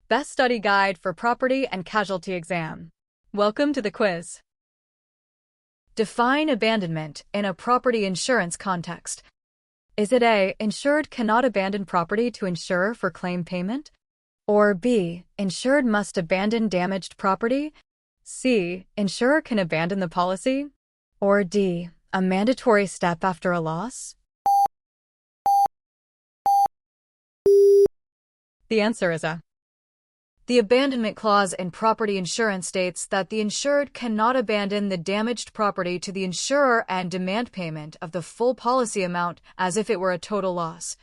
Best Study Guide for Property and Casualty Exam. Welcome to the quiz. Define abandonment in a property insurance context. Is it A, insured cannot abandon property to insure for claim payment? Or B, insured must abandon damaged property? C, insurer can abandon the policy? Or D, a mandatory step after a loss? The answer is A. The abandonment clause in property insurance states that the insured cannot abandon the damaged property to the insurer and demand payment of the full policy amount as if it were a total loss.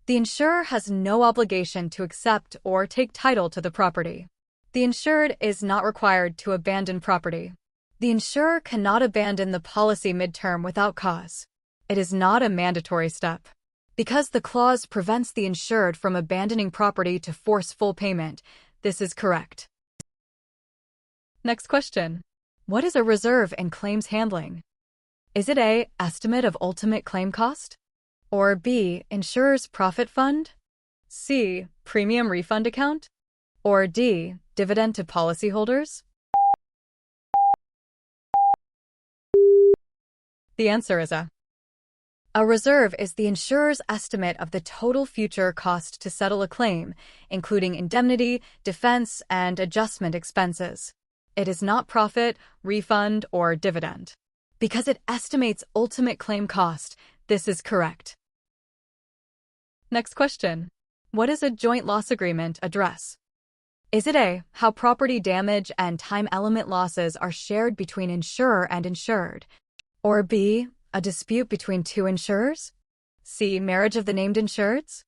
The insurer has no obligation to accept or take title to the property. The insured is not required to abandon property. The insurer cannot abandon the policy midterm without cause. It is not a mandatory step. Because the clause prevents the insured from abandoning property to force full payment, this is correct. Next question. What is a reserve in claims handling? Is it A, estimate of ultimate claim cost? Or B, insurer's profit fund? C, premium refund account? Or D, dividend to policyholders? The answer is A. A reserve is the insurer's estimate of the total future cost to settle a claim, including indemnity, defense, and adjustment expenses. It is not profit, refund, or dividend. Because it estimates ultimate claim cost, this is correct. Next question. What does a joint loss agreement address? Is it A, how property damage and time element losses are shared between insurer and insured? Or B, a dispute between two insurers? C, marriage of the named insureds?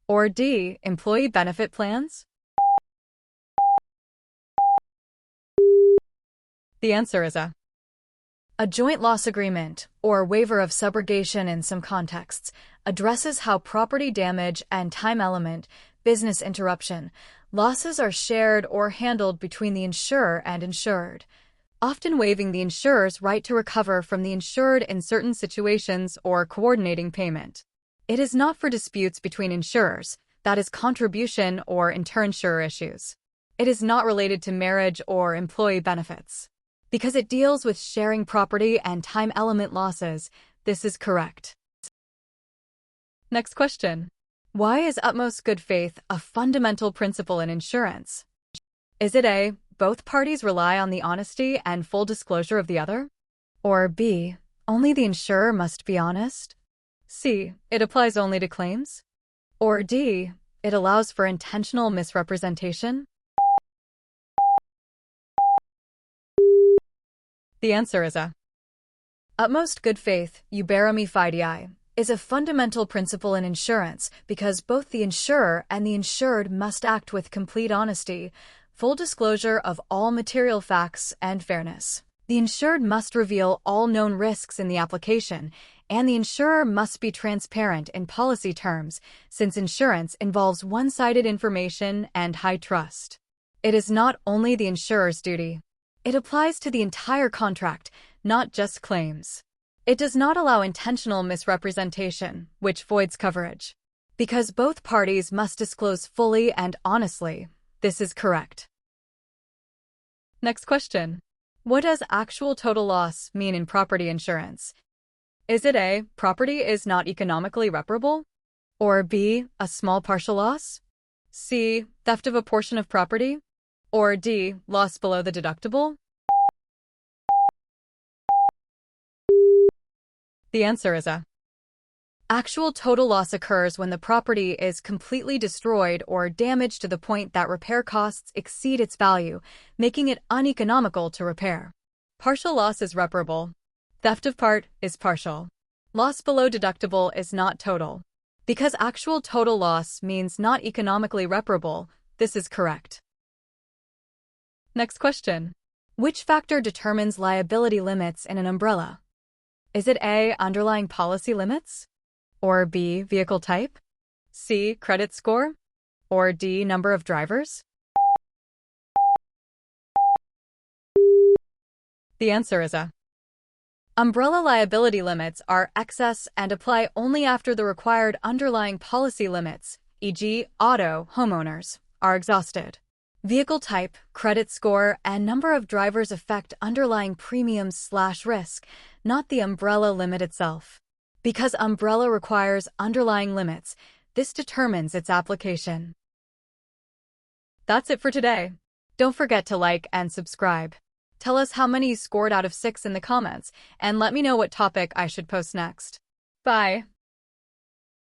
Or D, employee benefit plans? The answer is A. A joint loss agreement, or waiver of subrogation in some contexts, addresses how property damage and time element, business interruption, losses are shared or handled between the insurer and insured, often waiving the insurer's right to recover from the insured in certain situations or coordinating payment. It is not for disputes between insurers, that is contribution or interinsurer issues. It is not related to marriage or employee benefits. Because it deals with sharing property and time element losses, this is correct. Next question. Why is utmost good faith a fundamental principle in insurance? Is it A, both parties rely on the honesty and full disclosure of the other? Or B, only the insurer must be honest? C, it applies only to claims? Or D, it allows for intentional misrepresentation? The answer is A. Utmost good faith, uberami fidei, is a fundamental principle in insurance because both the insurer and the insured must act with complete honesty, full disclosure of all material facts, and fairness. The insured must reveal all known risks in the application, and the insurer must be transparent in policy terms, since insurance involves one-sided information and high trust. It is not only the insurer's duty. It applies to the entire contract, not just claims. It does not allow intentional misrepresentation, which voids coverage. Because both parties must disclose fully and honestly, this is correct. Next question. What does actual total loss mean in property insurance? Is it A, property is not economically reparable? Or B, a small partial loss? C, theft of a portion of property? Or D, loss below the deductible? The answer is A. Actual total loss occurs when the property is completely destroyed or damaged to the point that repair costs exceed its value, making it uneconomical to repair. Partial loss is reparable. Theft of part is partial. Loss below deductible is not total. Because actual total loss means not economically reparable, this is correct. Next question. Which factor determines liability limits in an umbrella? Is it A, underlying policy limits? Or B, vehicle type? C, credit score? Or D, number of drivers? The answer is A. Umbrella liability limits are excess and apply only after the required underlying policy limits, e.g., auto, homeowners, are exhausted. Vehicle type, credit score, and number of drivers affect underlying premiums/risk, not the umbrella limit itself. Because umbrella requires underlying limits, this determines its application. That's it for today. Don't forget to like and subscribe. Tell us how many you scored out of 6 in the comments, and let me know what topic I should post next. Bye.